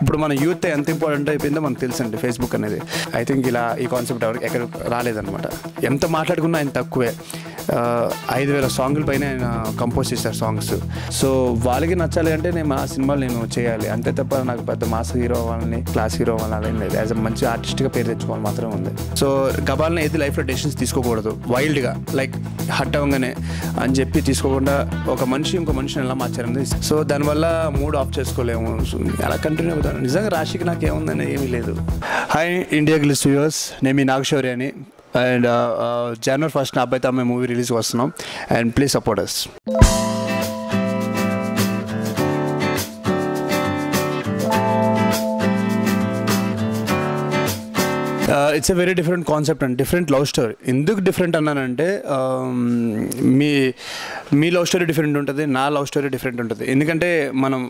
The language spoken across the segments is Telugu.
ఇప్పుడు మన యూత్ ఎంత ఇంపార్టెంట్ అయిపోయిందో మనకు తెలుసండి ఫేస్బుక్ అనేది. ఐ థింక్ ఇలా ఈ కాన్సెప్ట్ ఎవరికి ఎక్కడ రాలేదన్నమాట. ఎంత మాట్లాడుకున్నా ఆయన తక్కువే. 5,000 సాంగుల పైన ఆయన కంపోజ్ చేశారు సాంగ్స్. సో వాళ్ళకి నచ్చాలి అంటే నేను ఆ సినిమాలు నేను చేయాలి అంతే తప్ప నాకు పెద్ద మాస్ హీరో అవ్వాలని క్లాస్ హీరో అవ్వాలని లేదు. యాజ్ అ మంచి ఆర్టిస్ట్గా పేరు తెచ్చుకోవాలి మాత్రమే ఉంది. సో గబాల్ని ఏది లైఫ్లో డెసిషన్స్ తీసుకోకూడదు వైల్డ్గా, లైక్ హట్ అవ్వగానే అని చెప్పి తీసుకోకుండా ఒక మనిషి ఇంకో మనిషిని ఎలా మార్చారండి. సో దానివల్ల మూడ్ ఆఫ్ చేసుకోలేము, అలా కంటిన్యూ అవుతాను. నిజంగా రాశికి నాకు ఏముందని ఏమీ లేదు. హాయ్ ఇండియా గ్లిస్ వ్యూవర్స్, నేను మీ నాగశౌర్య అని. అండ్ January 1st నా అబ్బాయితో అమ్మాయి మూవీ రిలీజ్కి వస్తున్నాం. And please support us. It's a very different concept and different love story. ఎందుకు డిఫరెంట్ అన్నానంటే మీ లవ్ స్టోరీ డిఫరెంట్ ఉంటుంది, నా లవ్ స్టోరీ డిఫరెంట్ ఉంటుంది. ఎందుకంటే మనం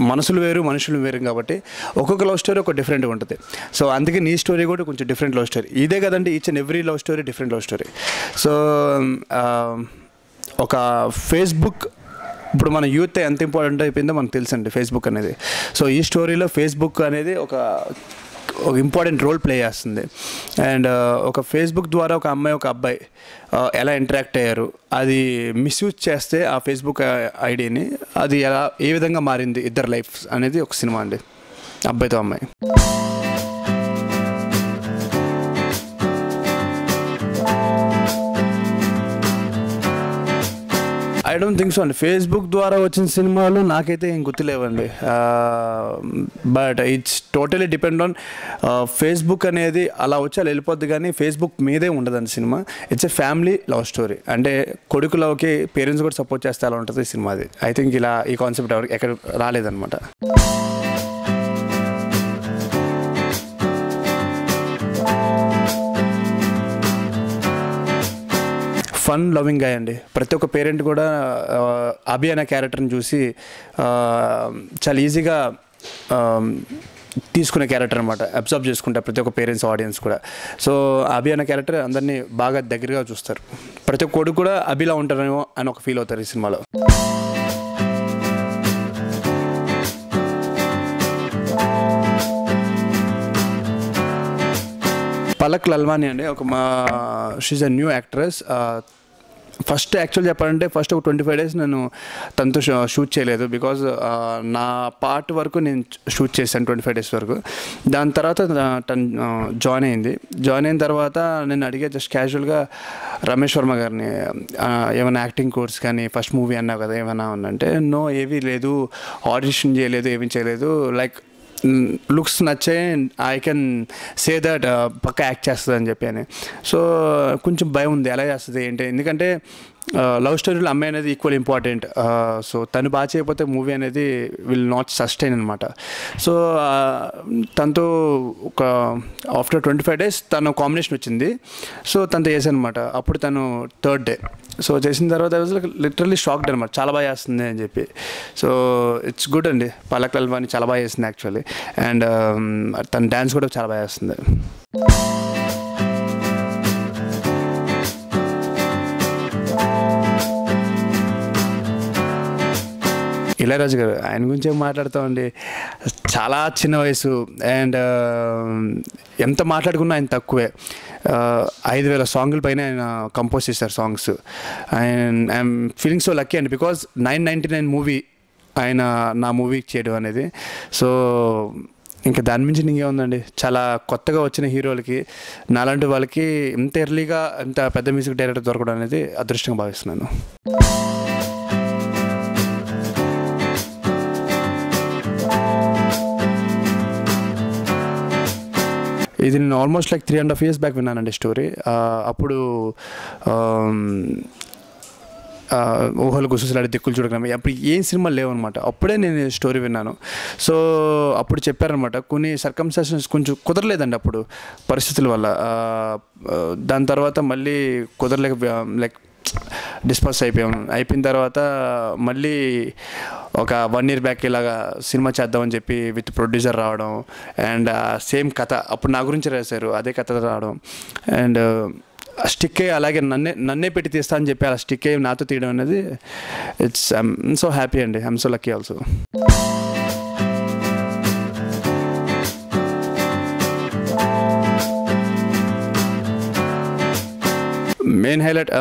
మనసులు వేరు మనుషులు వేరు కాబట్టి ఒక్కొక్క లవ్ స్టోరీ ఒక డిఫరెంట్గా ఉంటుంది. సో అందుకే నీ స్టోరీ కూడా కొంచెం డిఫరెంట్ లవ్ స్టోరీ. ఇదే కదండి, each and every love story different love story. So ఒక ఫేస్బుక్ ఇప్పుడు మన యూత్ ఎంత ఇంపార్టెంట్ అయిపోయిందో మనకు తెలుసండి ఫేస్బుక్ అనేది. సో ఈ స్టోరీలో ఫేస్బుక్ అనేది ఒక ఇంపార్టెంట్ రోల్ ప్లే చేస్తుంది. అండ్ ఒక ఫేస్బుక్ ద్వారా ఒక అమ్మాయి ఒక అబ్బాయి ఎలా ఇంటరాక్ట్ అయ్యారు, అది మిస్యూజ్ చేస్తే ఆ ఫేస్బుక్ ఐడిని అది ఏ విధంగా మారింది ఇద్దరు లైఫ్ అనేది ఒక సినిమా అండి, అబ్బాయితో అమ్మాయి. ఐ డోంట్ థింక్ సో అండి. ఫేస్బుక్ ద్వారా వచ్చిన సినిమాలు నాకైతే ఏం గుర్తులేవండి. But it's totally depend on Facebook అనేది అలా వచ్చి అలా వెళ్ళిపోద్ది, కానీ ఫేస్బుక్ మీదే ఉండదండి cinema. It's a family love story. అంటే కొడుకు లవ్కి పేరెంట్స్ కూడా సపోర్ట్ చేస్తే అలా ఉంటుంది ఈ సినిమా. అది ఐ థింక్ ఇలా ఈ కాన్సెప్ట్ ఎవరికి ఎక్కడ రాలేదన్నమాట. ఫన్ లవింగ్ గాయ్ అండి. ప్రతి ఒక్క పేరెంట్ కూడా అభి అనే క్యారెక్టర్ని చూసి చాలా ఈజీగా తీసుకునే క్యారెక్టర్ అనమాట, అబ్జర్వ్ చేసుకుంటారు ప్రతి ఒక్క పేరెంట్స్ ఆడియన్స్ కూడా. సో అభి అనే క్యారెక్టర్ అందరినీ బాగా దగ్గరగా చూస్తారు. ప్రతి ఒక్క కొడుకు కూడా అభిలా ఉంటారేమో అని ఒక ఫీల్ అవుతారు ఈ సినిమాలో. పలక్ లల్వాని అండి, she's a new actress. First actual చెప్పాలంటే ఫస్ట్ ఒక 25 days నేను తనతో షూట్ చేయలేదు. బికాజ్ నా పార్ట్ వరకు నేను షూట్ చేశాను 25 days వరకు. దాని తర్వాత తను జాయిన్ అయిన తర్వాత నేను అడిగే జస్ట్ క్యాజువల్గా రమేష్ వర్మ గారిని, ఏమైనా యాక్టింగ్ కోర్స్ కానీ ఫస్ట్ మూవీ అన్నావు కదా ఏమైనా ఉందంటే, నో ఏవీ లేదు, ఆడిషన్ చేయలేదు, ఏమీ చేయలేదు, లైక్ లుక్స్ నచ్చే ఐ కెన్ సే దట్ పక్క యాక్ట్ చేస్తుంది అని చెప్పి. సో కొంచెం భయం ఉంది ఎలా చేస్తుంది ఏంటి, ఎందుకంటే లవ్ స్టోరీలో అమ్మాయి అనేది ఈక్వల్ ఇంపార్టెంట్. సో తను బాగా చేయకపోతే మూవీ అనేది విల్ నాట్ సస్టైన్ అనమాట. సో తనతో ఒక ఆఫ్టర్ 25 days తను కాంబినేషన్ వచ్చింది. సో తనతో చేశాను అనమాట. అప్పుడు తను 3rd day సో చేసిన తర్వాత లిటరల్లీ షాక్డ్ అనమాట, చాలా బాగా చేస్తుంది అని చెప్పి. సో ఇట్స్ గుడ్ అండి. పలక్ లల్వాని చాలా బాగా చేస్తుంది యాక్చువల్లీ. అండ్ తన డ్యాన్స్ కూడా చాలా బాగా చేస్తుంది. ఇళయరాజు గారు, ఆయన గురించి ఏం మాట్లాడతామండి. చాలా చిన్న వయసు అండ్ ఎంత మాట్లాడుకున్నా ఆయన తక్కువే. 5,000 సాంగుల పైన ఆయన కంపోజ్ చేశారు songs. And I'm feeling so lucky అండి, బికాజ్ 999 మూవీ ఆయన నా మూవీకి చేయడం అనేది. సో ఇంకా దాని మించి ఇంకేముందండి. చాలా కొత్తగా వచ్చిన హీరోలకి, నాలాంటి వాళ్ళకి ఇంత ఎర్లీగా ఇంత పెద్ద మ్యూజిక్ డైరెక్టర్ దొరకడం అనేది అదృష్టంగా భావిస్తున్నాను. ఇది నేను ఆల్మోస్ట్ లైక్ 3.5 years బ్యాక్ విన్నానండి స్టోరీ. అప్పుడు ఊహలు గుసలాడి దిక్కులు చూడగలం అప్పుడు ఏం సినిమాలు లేవన్నమాట. అప్పుడే నేను స్టోరీ విన్నాను. సో అప్పుడు చెప్పారనమాట కొన్ని సర్కమ్స్టాన్సెస్ కొంచెం కుదరలేదండి అప్పుడు పరిస్థితుల వల్ల. దాని తర్వాత మళ్ళీ కుదరలేక లైక్ డిస్పర్స్ అయిపోయిన తర్వాత మళ్ళీ ఒక 1 year బ్యాక్ ఇలాగా సినిమా చేద్దామని చెప్పి విత్ ప్రొడ్యూసర్ రావడం అండ్ సేమ్ కథ అప్పుడు నా గురించి రాశారు, అదే కథ రావడం అండ్ స్టిక్ అయ్యి అలాగే నన్నే పెట్టి తీస్తా అని చెప్పి అలా స్టిక్ అయ్యి నాతో తీయడం అనేది ఐఎమ్ సో హ్యాపీ అండి. I'm so lucky also. Main highlight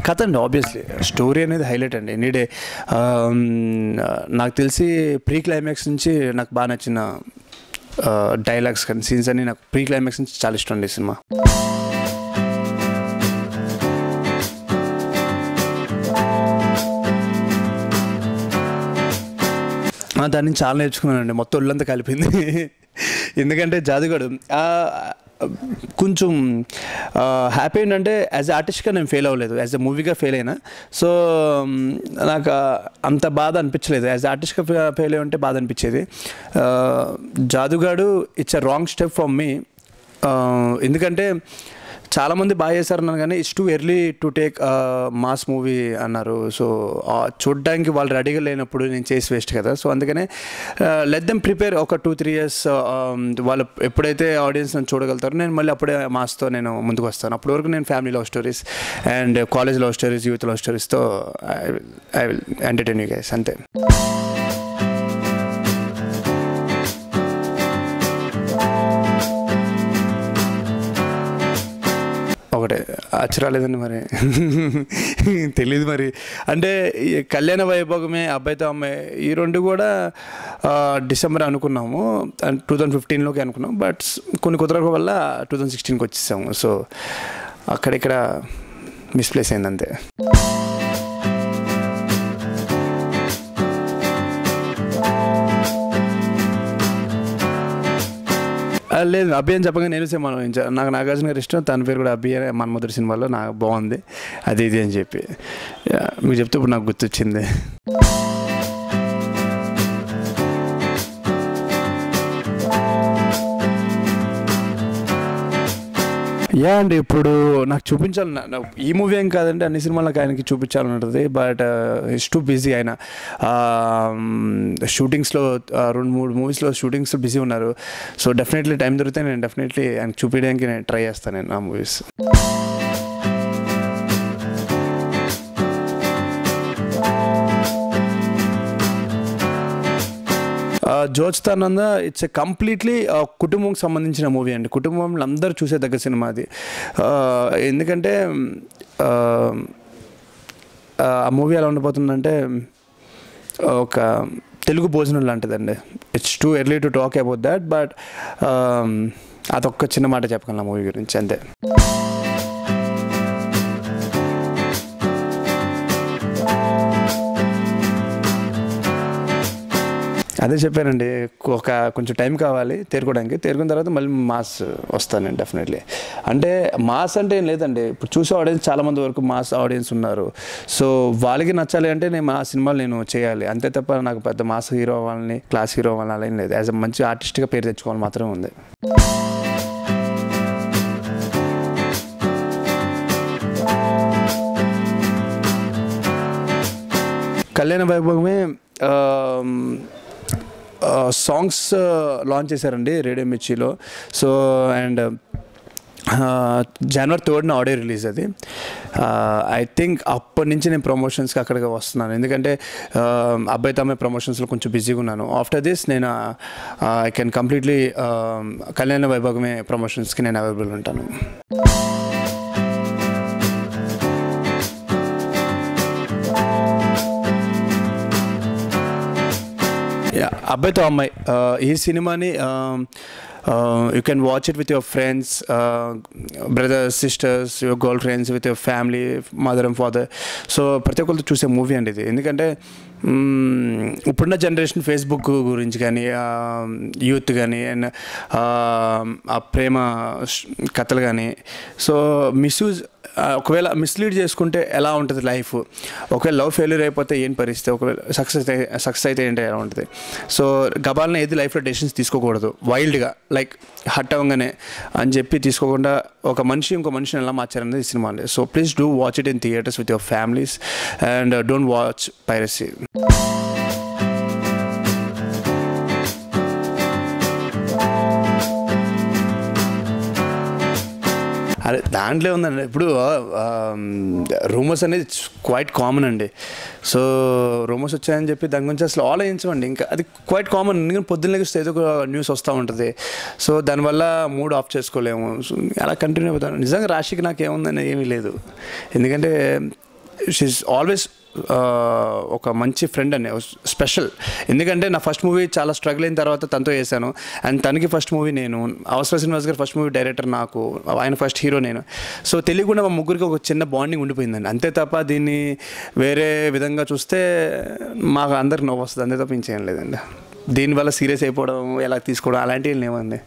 కథ అండి. ఆబ్వియస్లీ స్టోరీ అనేది హైలైట్ అండి ఎనీడే. నాకు తెలిసి ప్రీ క్లైమాక్స్ నుంచి నాకు బాగా నచ్చిన డైలాగ్స్ కానీ సీన్స్ అన్ని నాకు ప్రీ క్లైమాక్స్ నుంచి చాలా ఇష్టం అండి ఈ సినిమా. దాని నుంచి చాలా నేర్చుకున్నానండి. మొత్తం ఒళ్ళంతా కలిపింది. ఎందుకంటే జాదుగాడు కొంచెం హ్యాపీ ఏంటంటే యాజ్ ఎ ఆర్టిస్ట్గా నేను ఫెయిల్ అవ్వలేదు, యాజ్ ఎ మూవీగా ఫెయిల్ అయినా. సో నాకు అంత బాధ అనిపించలేదు. యాజ్ ఎ ఆర్టిస్ట్గా ఫెయిల్ అయ్యి ఉంటే బాధ అనిపించేది. Jadoogadu it's a wrong step for me. ఎందుకంటే చాలామంది బాగా చేశారు అన్నారు కానీ it's too early to take mass movie అన్నారు. సో చూడడానికి వాళ్ళు రెడీగా లేనప్పుడు నేను చేసి వేస్ట్ కదా. సో అందుకనే లెట్ దెమ్ ప్రిపేర్ ఒక 2-3 years. వాళ్ళు ఎప్పుడైతే ఆడియన్స్ నన్ను చూడగలుగుతారో నేను మళ్ళీ అప్పుడే మాస్తో నేను ముందుకు వస్తాను. అప్పటి వరకు నేను family love stories and college love stories, youth love స్టోరీస్తో I will entertain you guys, అంతే. ఒకటే అచ్చరాలేదండి మరి తెలీదు మరి. అంటే కళ్యాణ వైభోగమే, అబ్బాయితో అమ్మాయి, ఈ రెండు కూడా డిసెంబర్ అనుకున్నాము, 2015లోకి అనుకున్నాం. బట్ కొన్ని కుదరక వల్ల 2016కి వచ్చేసాము. సో అక్కడిక్కడ మిస్ప్లేస్ అయింది అంతే. లేదు, అభి అని చెప్పగా నేను సినిమా నాకు నాగార్జున గారు ఇష్టం. తన పేరు కూడా అభి అని మన్మధుడు సినిమాలో నాకు బాగుంది అది ఇది అని చెప్పి మీకు చెప్తే ఇప్పుడు నాకు గుర్తొచ్చింది. అండి ఇప్పుడు నాకు చూపించాలి, ఈ మూవీ ఏం కాదండి, అన్ని సినిమాలకు ఆయనకి చూపించాలని ఉంటుంది. But it's too busy. ఆయన షూటింగ్స్లో 2-3 మూవీస్లో షూటింగ్స్లో బిజీ ఉన్నారు. సో డెఫినెట్లీ టైం దొరికితే నేను డెఫినెట్లీ ఆయనకి చూపించడానికి నేను ట్రై చేస్తాను నేను ఆ మూవీస్. జోచ్తానంద ఇట్స్ ఎ కంప్లీట్లీ కుటుంబంకి సంబంధించిన మూవీ అండి. కుటుంబంలో అందరూ చూసే దగ్గర సినిమా అది. ఎందుకంటే ఆ మూవీ ఎలా ఉండిపోతుందంటే ఒక తెలుగు భోజనం లాంటిదండి. It's too early to talk about that. But అదొక్క చిన్న మాట చెప్పగలను ఆ మూవీ గురించి, అంతే. అదే చెప్పానండి, కొంచెం టైం కావాలి తేరుకోవడానికి. తేరుకున్న తర్వాత మళ్ళీ మాస్ వస్తాను నేను డెఫినెట్లీ. అంటే మాస్ అంటే ఏం లేదండి, ఇప్పుడు చూసే ఆడియన్స్ చాలామంది వరకు మాస్ ఆడియన్స్ ఉన్నారు. సో వాళ్ళకి నచ్చాలి అంటే నేను ఆ సినిమాలు నేను చేయాలి, అంతే తప్ప నాకు పెద్ద మాస్ హీరో అవ్వాలని, క్లాస్ హీరో అవ్వాలని అలా ఏం లేదు. యాజ్ ఎ మంచి ఆర్టిస్ట్గా పేరు తెచ్చుకోవాలి మాత్రమే ఉంది. కళ్యాణ వైభవమే సాంగ్స్ లాంచ్ చేశారండి రేడియో మిర్చిలో. So and January 3rd audio release అది. ఐ థింక్ అప్పటి నుంచి నేను ప్రమోషన్స్కి అక్కడికి వస్తున్నాను. ఎందుకంటే అబ్బాయి తమ్మాయి ప్రమోషన్స్లో కొంచెం బిజీగా ఉన్నాను. ఆఫ్టర్ దిస్ నేను ఐ కెన్ కంప్లీట్లీ కళ్యాణ వైభవమే ప్రమోషన్స్కి నేను అవైలబుల్ ఉంటాను. అబ్బాయితో అమ్మాయి ఈ సినిమాని you can watch it with your friends, brothers, sisters, your girlfriends, with your family, mother and father. So ప్రతి ఒక్కరితో చూసే మూవీ అండి ఇది. ఎందుకంటే ఇప్పుడున్న జనరేషన్ ఫేస్బుక్ గురించి కానీ, యూత్ కానీ, అండ్ ఆ ప్రేమ కథలు కానీ, సో మిస్యూజ్ ఒకవేళ మిస్లీడ్ చేసుకుంటే ఎలా ఉంటుంది లైఫ్, ఒకవేళ లవ్ ఫెయిల్యూర్ అయిపోతే ఏం పరిస్థితి, ఒకవేళ సక్సెస్ అయితే ఏంటి ఎలా ఉంటుంది. సో గబాల్ని ఏది లైఫ్లో డెసిషన్స్ తీసుకోకూడదు వైల్డ్గా, లైక్ హట్ అవ్వగానే అని చెప్పి తీసుకోకుండా ఒక మనిషి ఇంకో మనిషిని ఎలా మార్చారనేది ఈ సినిమా అండి. So please do watch it in theatres with your families and don't watch piracy. అదే దాంట్లో ఉందండి ఇప్పుడు రూమర్స్ అనేది క్వైట్ కామన్ అండి. సో రూమర్స్ వచ్చాయని చెప్పి దాని గురించి అసలు ఆలోచించమండి. ఇంకా అది క్వైట్ కామన్. ఎందుకంటే పొద్దున్న లెగిస్తే ఏదో ఒక న్యూస్ వస్తూ ఉంటుంది. సో దానివల్ల మూడ్ ఆఫ్ చేసుకోలేము. సో అలా కంటిన్యూ అవుతాను. నిజంగా రాశికి నాకు ఏముందని ఏమీ లేదు. ఎందుకంటే షీఈస్ ఆల్వేస్ ఒక మంచి ఫ్రెండ్ అండి, స్పెషల్. ఎందుకంటే నా ఫస్ట్ మూవీ చాలా స్ట్రగుల్ అయిన తర్వాత తనతో చేశాను. అండ్ తనకి ఫస్ట్ మూవీ నేను, అవసర శ్రీనివాస్ గారు ఫస్ట్ మూవీ డైరెక్టర్ నాకు, ఆయన ఫస్ట్ హీరో నేను. సో తెలియకుండా మా ముగ్గురికి ఒక చిన్న బాండింగ్ ఉండిపోయిందండి. అంతే తప్ప దీన్ని వేరే విధంగా చూస్తే మాకు అందరికి నవ్వు వస్తుంది. అంతే తప్ప ఇంకేం లేదండి. దీనివల్ల సీరియస్ అయిపోవడం, ఎలా తీసుకోవడం అలాంటివి లేవండి.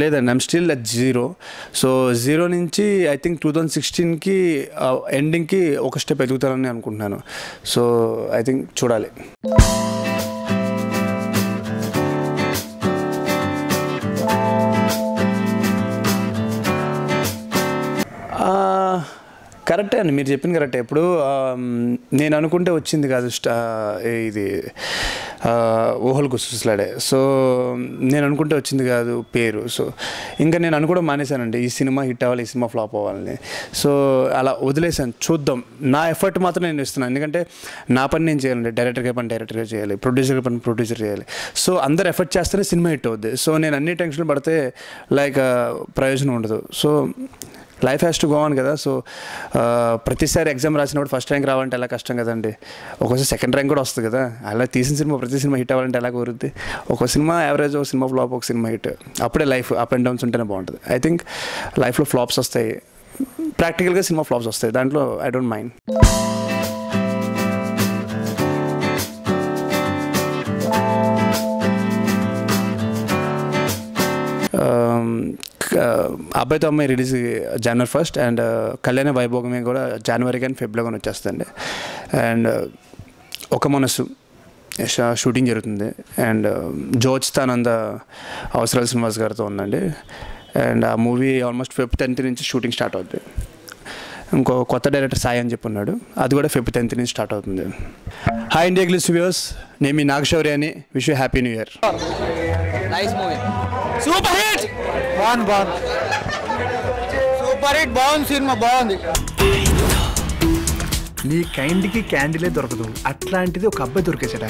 లేదండి, ఐమ్ స్టిల్ అట్ 0. సో 0 నుంచి ఐ థింక్ 2016కి ఎండింగ్కి ఒక స్టెప్ ఎదుగుతానని అనుకుంటున్నాను. సో ఐ థింక్ చూడాలి. కరెక్టే అండి, మీరు చెప్పింది కరెక్టే. ఇప్పుడు నేను అనుకుంటే వచ్చింది కాదు ఇది ఊహలు గుసగుసలాడే. సో నేను అనుకుంటే వచ్చింది కాదు పేరు. సో ఇంకా నేను అనుకోవడం మానేశానండి, ఈ సినిమా హిట్ అవ్వాలి, ఈ సినిమా ఫ్లాప్ అవ్వాలని. సో అలా వదిలేసాను. చూద్దాం. నా ఎఫర్ట్ మాత్రం నేను ఇస్తున్నాను. ఎందుకంటే నా పని నేను చేయాలండి. డైరెక్టర్గా పని డైరెక్టర్గా చేయాలి, ప్రొడ్యూసర్గా పని ప్రొడ్యూసర్ చేయాలి. సో అందరు ఎఫర్ట్ చేస్తేనే సినిమా హిట్ అవుద్ది. సో నేను అన్ని టెన్షన్లు పడితే లైక్ ప్రయోజనం ఉండదు. So life has to go on కదా. సో ప్రతిసారి ఎగ్జామ్ రాసినప్పుడు ఫస్ట్ ర్యాంక్ రావాలంటే ఎలా కష్టం కదండి. ఒక్కోసారి సెకండ్ ర్యాంక్ కూడా వస్తుంది కదా. అలా తీసిన సినిమా ప్రతి సినిమా హిట్ అవ్వాలంటే ఎలా కుదురుద్ది. ఒక సినిమా యావరేజ్, ఒక సినిమా ఫ్లాప్, ఒక సినిమా హిట్. అప్పుడే లైఫ్ అప్ అండ్ డౌన్స్ ఉంటేనే బాగుంటుంది. ఐ థింక్ లైఫ్లో ఫ్లాప్స్ వస్తాయి, ప్రాక్టికల్గా సినిమా ఫ్లాప్స్ వస్తాయి. దాంట్లో ఐ డోంట్ మైండ్. అబ్బాయితో అమ్మాయి రిలీజ్ January 1st అండ్ కళ్యాణ వైభోగమే కూడా January కానీ February కానీ వచ్చేస్తుంది. అండ్ ఒక మనసు షూటింగ్ జరుగుతుంది. అండ్ జోచితానంద అవసరాల శ్రీనివాస్ గారితో ఉందండి. అండ్ ఆ మూవీ ఆల్మోస్ట్ February 10th నుంచి షూటింగ్ స్టార్ట్ అవుతుంది. ఇంకో కొత్త డైరెక్టర్ సాయి అని చెప్పి ఉన్నాడు, అది కూడా February 10th నుంచి స్టార్ట్ అవుతుంది. హాయ్ ఇండియా గ్లిస్ వ్యూవర్స్, నేను మీ నాగశౌర్య అని. Wish you happy new year. Nice movie, super hit. బాగుంది సూపర్ హిట్, బాగుంది సినిమా, బాగుంది. నీ కైండ్కి క్యాండిలే దొరకదు, అట్లాంటిది ఒక అబ్బాయి దొరికేసాడా.